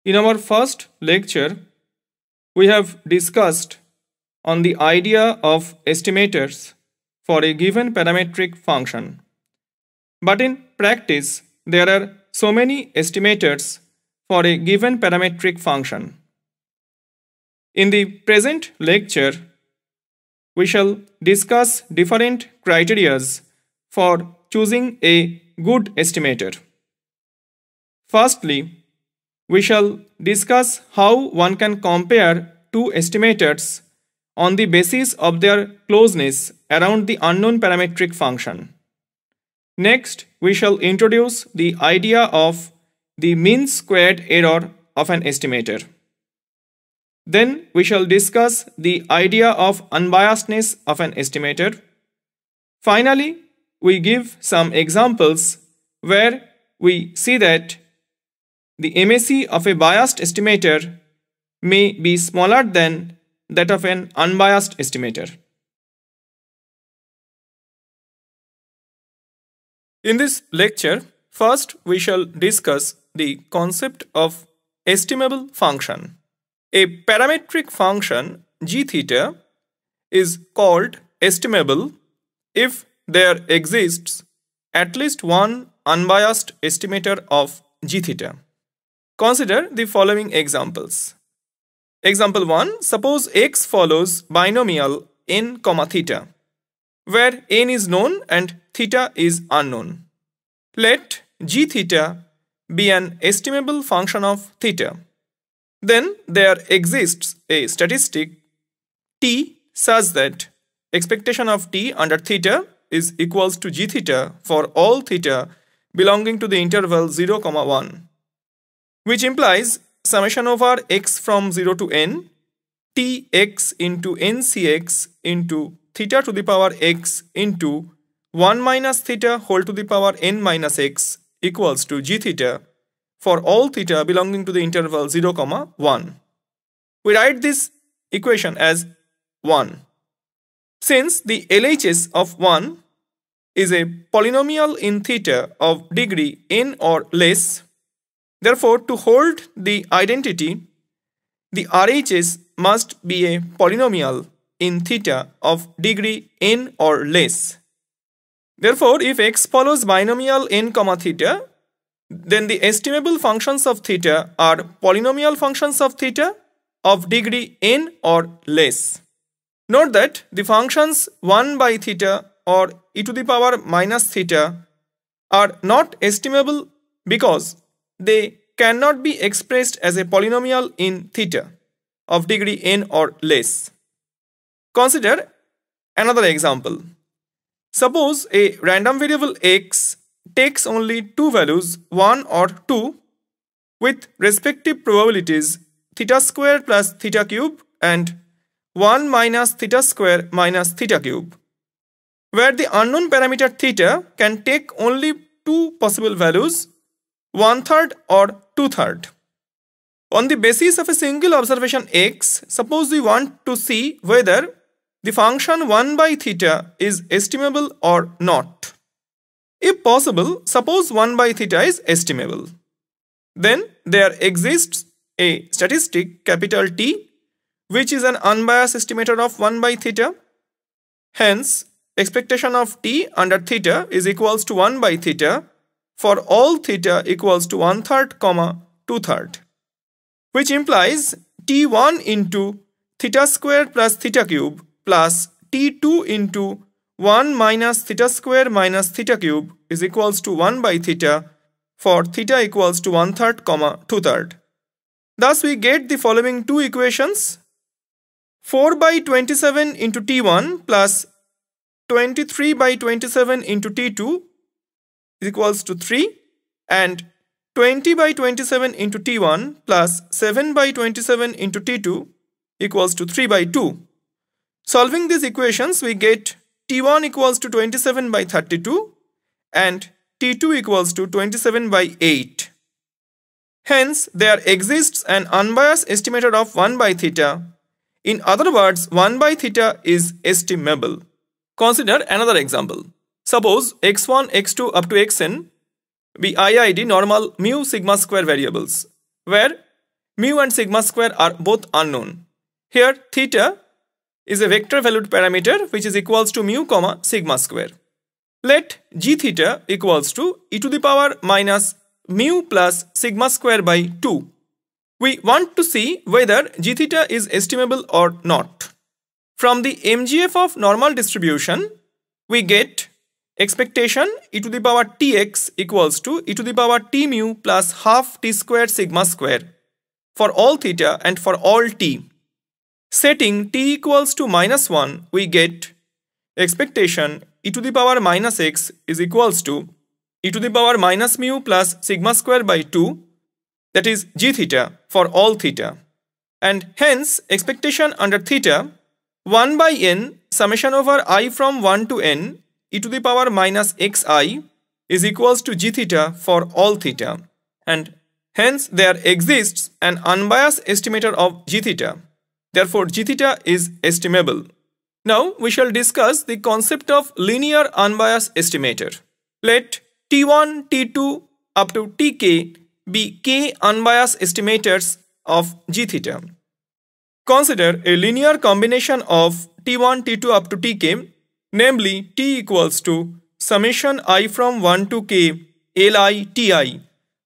In our first lecture, we have discussed on the idea of estimators for a given parametric function. But in practice, there are so many estimators for a given parametric function. In the present lecture, we shall discuss different criteria for choosing a good estimator. Firstly, we shall discuss how one can compare two estimators on the basis of their closeness around the unknown parametric function. Next, we shall introduce the idea of the mean squared error of an estimator. Then we shall discuss the idea of unbiasedness of an estimator. Finally, we give some examples where we see that the MAC of a biased estimator may be smaller than that of an unbiased estimator. In this lecture, first we shall discuss the concept of estimable function. A parametric function g theta is called estimable if there exists at least one unbiased estimator of g theta. Consider the following examples. Example 1. Suppose x follows binomial n, theta, where n is known and theta is unknown. Let g theta be an estimable function of theta. Then there exists a statistic t such that expectation of t under theta is equals to g theta for all theta belonging to the interval 0, 1, which implies summation over x from 0 to n tx into ncx into theta to the power x into 1 minus theta whole to the power n minus x equals to g theta for all theta belonging to the interval 0, 1. We write this equation as 1. Since the LHS of 1 is a polynomial in theta of degree n or less, therefore to hold the identity, the RHS must be a polynomial in theta of degree n or less. Therefore, if x follows binomial n, theta, then the estimable functions of theta are polynomial functions of theta of degree n or less. Note that the functions 1 by theta or e to the power minus theta are not estimable because they cannot be expressed as a polynomial in theta of degree n or less. Consider another example. Suppose a random variable x takes only two values 1 or 2 with respective probabilities theta square plus theta cube and 1 minus theta square minus theta cube, where the unknown parameter theta can take only two possible values 1/3 or 2/3. On the basis of a single observation x, suppose we want to see whether the function 1 by theta is estimable or not. If possible, suppose 1 by theta is estimable. Then there exists a statistic capital T, which is an unbiased estimator of 1 by theta. Hence, expectation of t under theta is equals to 1 by theta for all theta equals to 1/3, 2/3, which implies t1 into theta square plus theta cube plus t2 into 1 minus theta square minus theta cube is equals to 1 by theta for theta equals to 1/3, 2/3. Thus we get the following two equations: 4 by 27 into t1 plus 23 by 27 into t2 is equals to 3 and 20 by 27 into t1 plus 7 by 27 into t2 equals to 3 by 2. Solving these equations, we get t1 equals to 27 by 32 and t2 equals to 27 by 8. Hence, there exists an unbiased estimator of 1 by theta. In other words, 1 by theta is estimable. Consider another example. Suppose x1, x2 up to xn be IID normal mu sigma square variables, where mu and sigma square are both unknown. Here theta is a vector valued parameter which is equals to mu comma sigma square. Let g theta equals to e to the power minus mu plus sigma square by 2. We want to see whether g theta is estimable or not. From the MGF of normal distribution, we get expectation e to the power tx equals to e to the power t mu plus half t square sigma square for all theta and for all t. Setting t equals to -1, we get expectation e to the power minus x is equals to e to the power minus mu plus sigma square by 2, that is g theta for all theta. And hence expectation under theta 1 by n summation over I from 1 to n e to the power minus xi is equals to g theta for all theta. And hence there exists an unbiased estimator of g theta. Therefore g theta is estimable. Now we shall discuss the concept of linear unbiased estimator. Let T1, T2 up to Tk be k unbiased estimators of g theta. Consider a linear combination of T1, T2 up to Tk, namely T equals to summation I from 1 to k Li Ti,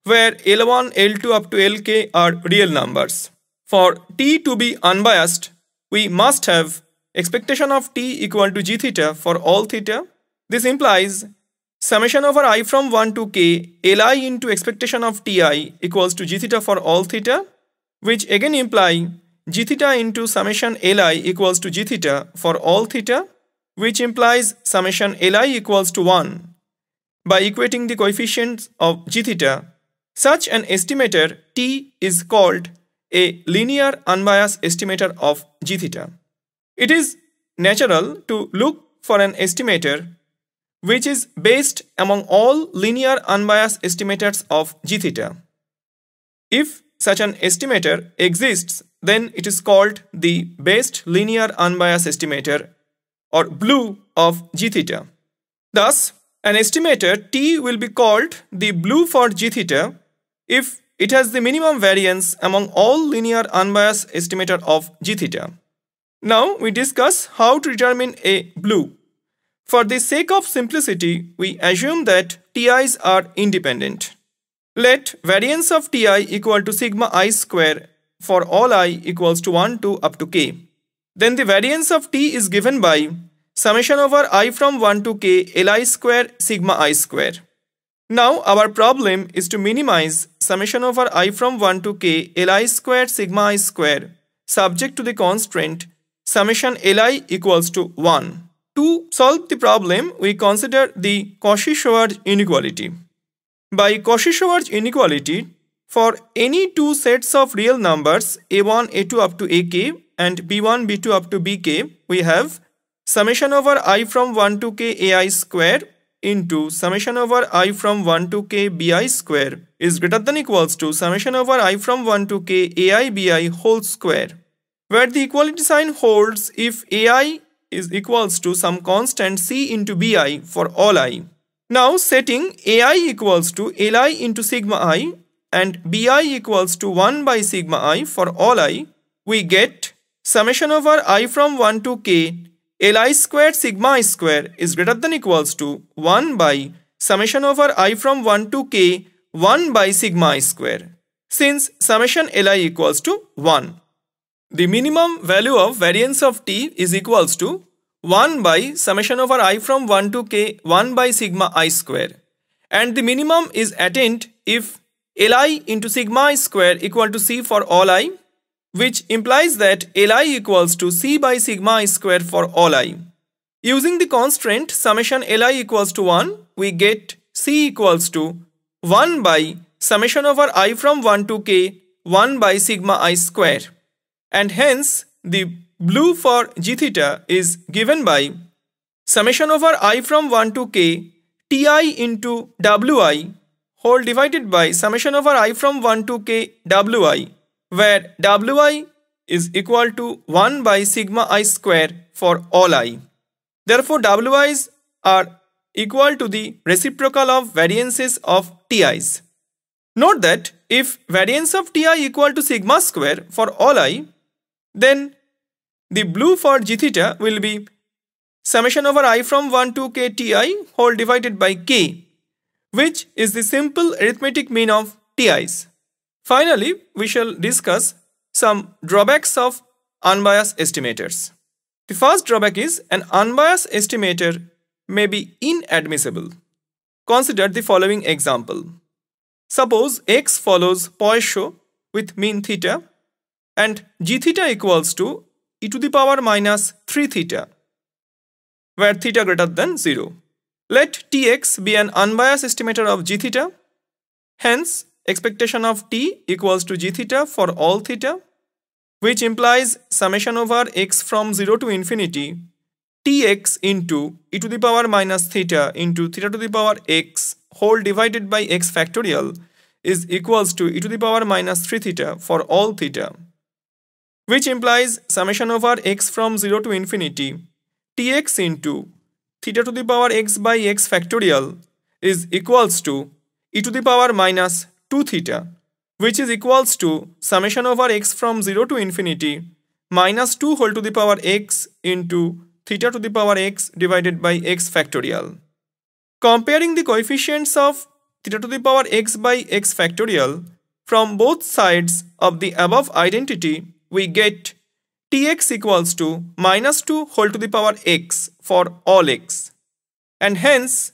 where L1, L2 up to Lk are real numbers. For T to be unbiased, we must have expectation of T equal to g theta for all theta. This implies summation over I from 1 to k Li into expectation of Ti equals to g theta for all theta, which again imply g theta into summation Li equals to g theta for all theta, which implies summation Li equals to 1. By equating the coefficients of g theta, such an estimator T is called a linear unbiased estimator of g theta. It is natural to look for an estimator which is best among all linear unbiased estimators of g theta. If such an estimator exists, then it is called the best linear unbiased estimator or BLUE of g theta. Thus, an estimator T will be called the BLUE for g theta if it has the minimum variance among all linear unbiased estimator of g theta. Now we discuss how to determine a BLUE. For the sake of simplicity, we assume that TIs are independent. Let variance of Ti equal to sigma I square for all I equals to 1 to up to k. Then the variance of T is given by summation over I from 1 to k Li square sigma I square. Now our problem is to minimize summation over I from 1 to k Li square sigma I square subject to the constraint summation Li equals to 1. To solve the problem, we consider the Cauchy-Schwarz inequality. By Cauchy-Schwarz inequality, for any two sets of real numbers a1, a2 up to ak and b1, b2 up to bk, we have summation over I from 1 to k ai square into summation over I from 1 to k bi square is greater than equals to summation over I from 1 to k ai bi whole square, where the equality sign holds if ai is equals to some constant c into bi for all I. Now setting ai equals to li into sigma I and bi equals to 1 by sigma I for all I, we get summation over I from 1 to k li square sigma I square is greater than equals to 1 by summation over I from 1 to k 1 by sigma I square, since summation li equals to 1. The minimum value of variance of T is equals to 1 by summation over I from 1 to k 1 by sigma I square, and the minimum is attained if li into sigma I square equal to c for all I, which implies that li equals to c by sigma I square for all I. Using the constraint summation li equals to 1, we get c equals to 1 by summation over I from 1 to k 1 by sigma I square, and hence the BLUE for g theta is given by summation over I from 1 to k ti into wi whole divided by summation over I from 1 to k wi, where wi is equal to 1 by sigma I square for all I. Therefore wi's are equal to the reciprocal of variances of ti's. Note that if variance of Ti equal to sigma square for all I, then the blue for g theta will be summation over I from 1 to k Ti whole divided by k, which is the simple arithmetic mean of Ti's. Finally, we shall discuss some drawbacks of unbiased estimators. The first drawback is an unbiased estimator may be inadmissible. Consider the following example. Suppose x follows Poisson with mean theta and g theta equals to e to the power minus 3 theta, where theta greater than 0. Let Tx be an unbiased estimator of g theta. Hence, expectation of T equals to g theta for all theta, which implies summation over x from 0 to infinity Tx into e to the power minus theta into theta to the power x whole divided by x factorial is equals to e to the power minus 3 theta for all theta, which implies summation over x from 0 to infinity Tx into theta to the power x by x factorial is equals to e to the power minus 2 theta, which is equals to summation over x from 0 to infinity minus 2 whole to the power x into theta to the power x divided by x factorial. Comparing the coefficients of theta to the power x by x factorial from both sides of the above identity, we get Tx equals to minus 2 whole to the power x for all x, and hence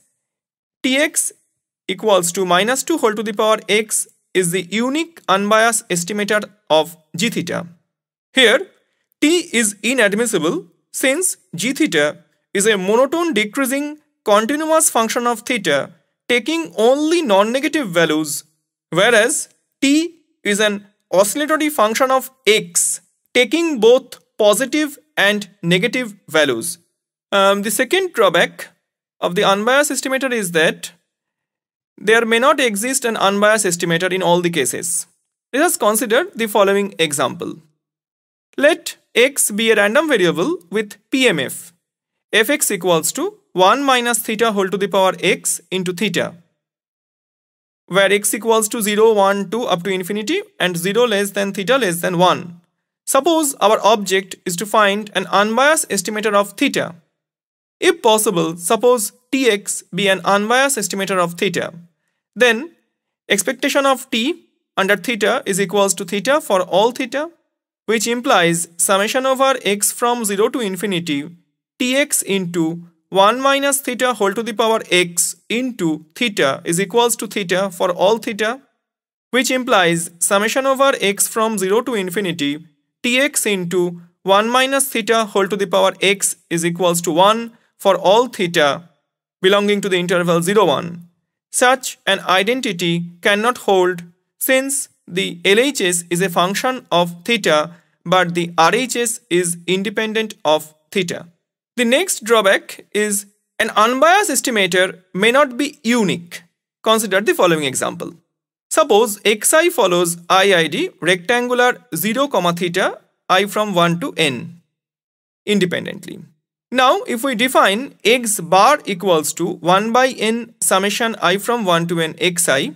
Tx equals to minus 2 whole to the power x is the unique unbiased estimator of g theta. Here, T is inadmissible since g theta is a monotone decreasing continuous function of theta taking only non-negative values, whereas T is an oscillatory function of x taking both positive and negative values. The second drawback of the unbiased estimator is that there may not exist an unbiased estimator in all the cases. Let us consider the following example. Let x be a random variable with PMF. Fx equals to 1 minus theta whole to the power x into theta, where x equals to 0, 1, 2 up to infinity and 0 less than theta less than 1. Suppose our object is to find an unbiased estimator of theta. If possible, suppose Tx be an unbiased estimator of theta. Then expectation of T under theta is equals to theta for all theta, which implies summation over x from 0 to infinity Tx into 1 minus theta whole to the power x into theta is equals to theta for all theta, which implies summation over x from 0 to infinity Tx into 1 minus theta whole to the power x is equals to 1 for all theta belonging to the interval 0, 1. Such an identity cannot hold since the LHS is a function of theta but the RHS is independent of theta. The next drawback is an unbiased estimator may not be unique. Consider the following example. Suppose xi follows IID rectangular 0, theta I from 1 to n independently. Now, if we define x bar equals to 1 by n summation I from 1 to n xi,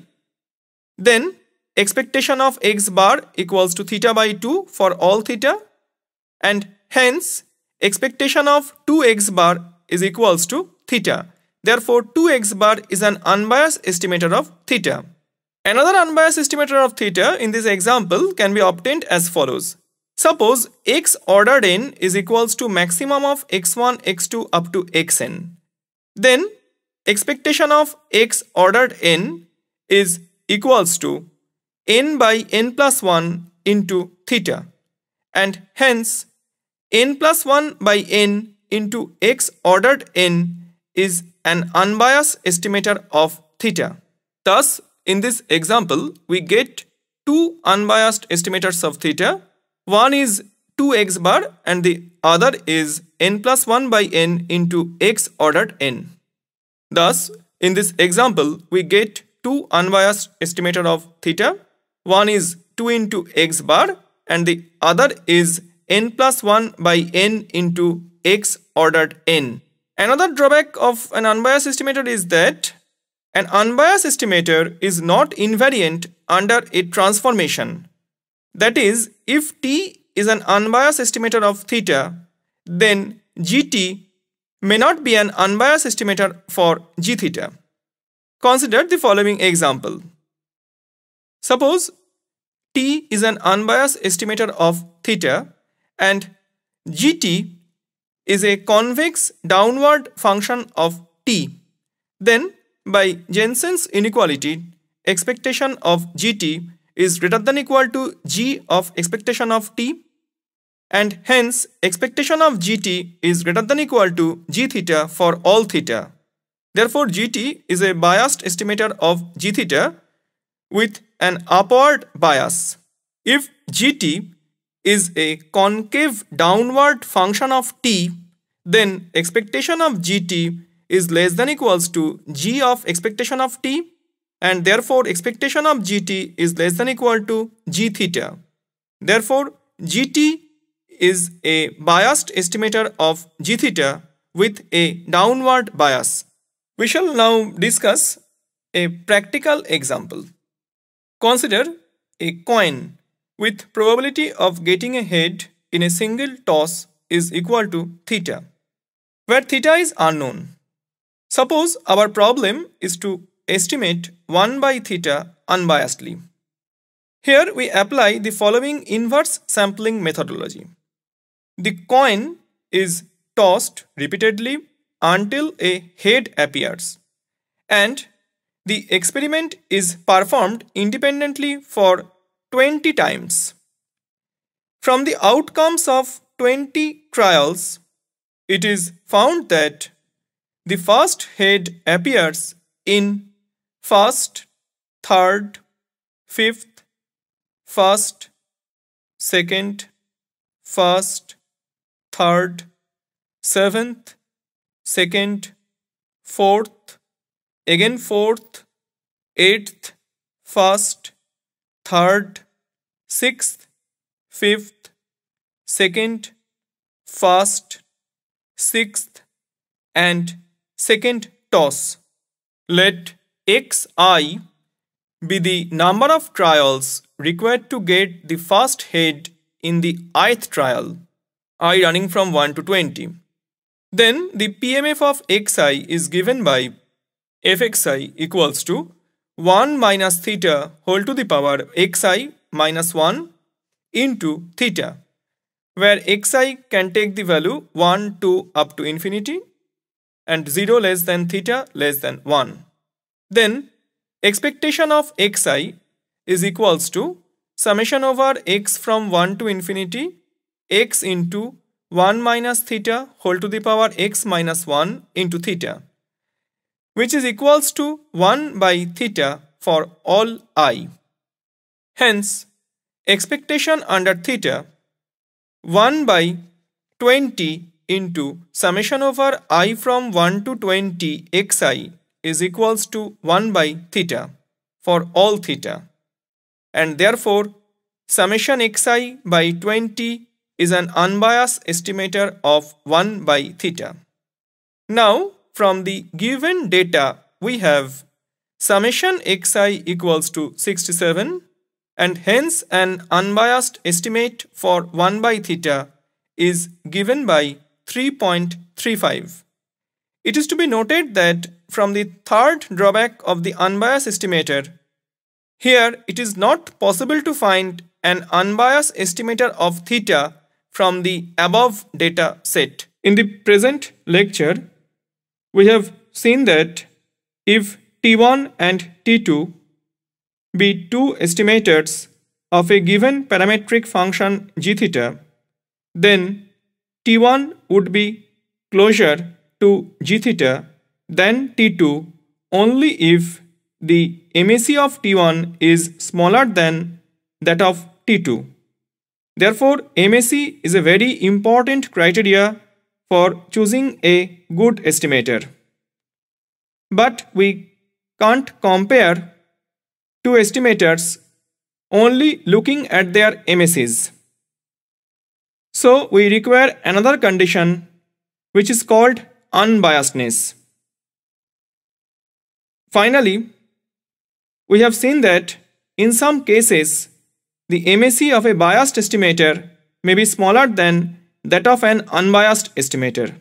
then expectation of x bar equals to theta by 2 for all theta, and hence expectation of 2x bar is equals to theta. Therefore, 2x bar is an unbiased estimator of theta. Another unbiased estimator of theta in this example can be obtained as follows. Suppose x ordered n is equals to maximum of x1, x2 up to xn. Then expectation of x ordered n is equals to n by n plus 1 into theta, and hence n plus 1 by n into x ordered n is an unbiased estimator of theta. Thus, in this example, we get two unbiased estimators of theta. One is 2x bar and the other is n plus 1 by n into x ordered n. Thus, in this example, we get two unbiased estimator of theta. One is 2 into x bar and the other is n plus 1 by n into x ordered n. Another drawback of an unbiased estimator is that An unbiased estimator is not invariant under a transformation. That is, if T is an unbiased estimator of theta, then GT may not be an unbiased estimator for G theta. Consider the following example. Suppose T is an unbiased estimator of theta and GT is a convex downward function of T. Then by Jensen's inequality, expectation of GT is greater than equal to G of expectation of T, and hence expectation of GT is greater than equal to G theta for all theta. Therefore, GT is a biased estimator of G theta with an upward bias. If GT is a concave downward function of T, then expectation of GT is less than equals to G of expectation of T, and therefore expectation of GT is less than equal to G theta. Therefore, GT is a biased estimator of G theta with a downward bias. We shall now discuss a practical example. Consider a coin with probability of getting a head in a single toss is equal to theta, where theta is unknown. Suppose our problem is to estimate 1 by theta unbiasedly. Here we apply the following inverse sampling methodology. The coin is tossed repeatedly until a head appears, and the experiment is performed independently for 20 times. From the outcomes of 20 trials, it is found that the first head appears in first, third, fifth, first, second, first, third, seventh, second, fourth, again fourth, eighth, first, third, sixth, fifth, second, first, sixth, and second toss. Let xi be the number of trials required to get the first head in the ith trial, I running from 1 to 20. Then the PMF of xi is given by fxi equals to 1 minus theta whole to the power xi minus 1 into theta, where xi can take the value 1, 2 up to infinity and 0 less than theta less than 1. Then expectation of xi is equals to summation over x from 1 to infinity x into 1 minus theta whole to the power x minus 1 into theta, which is equals to 1 by theta for all I. Hence, expectation under theta 1 by 20 into summation over I from 1 to 20 xi is equals to 1 by theta for all theta, and therefore summation xi by 20 is an unbiased estimator of 1 by theta. Now, from the given data, we have summation xi equals to 67, and hence an unbiased estimate for 1 by theta is given by 3.35. It is to be noted that from the third drawback of the unbiased estimator, here it is not possible to find an unbiased estimator of theta from the above data set. In the present lecture, we have seen that if T1 and T2 be two estimators of a given parametric function g theta, then T1 would be closer to g theta than T2 only if the MAC of T1 is smaller than that of T2. Therefore, MAC is a very important criteria for choosing a good estimator. But we can't compare two estimators only looking at their MACs. So we require another condition which is called unbiasedness. Finally, we have seen that in some cases, the MAC of a biased estimator may be smaller than that of an unbiased estimator.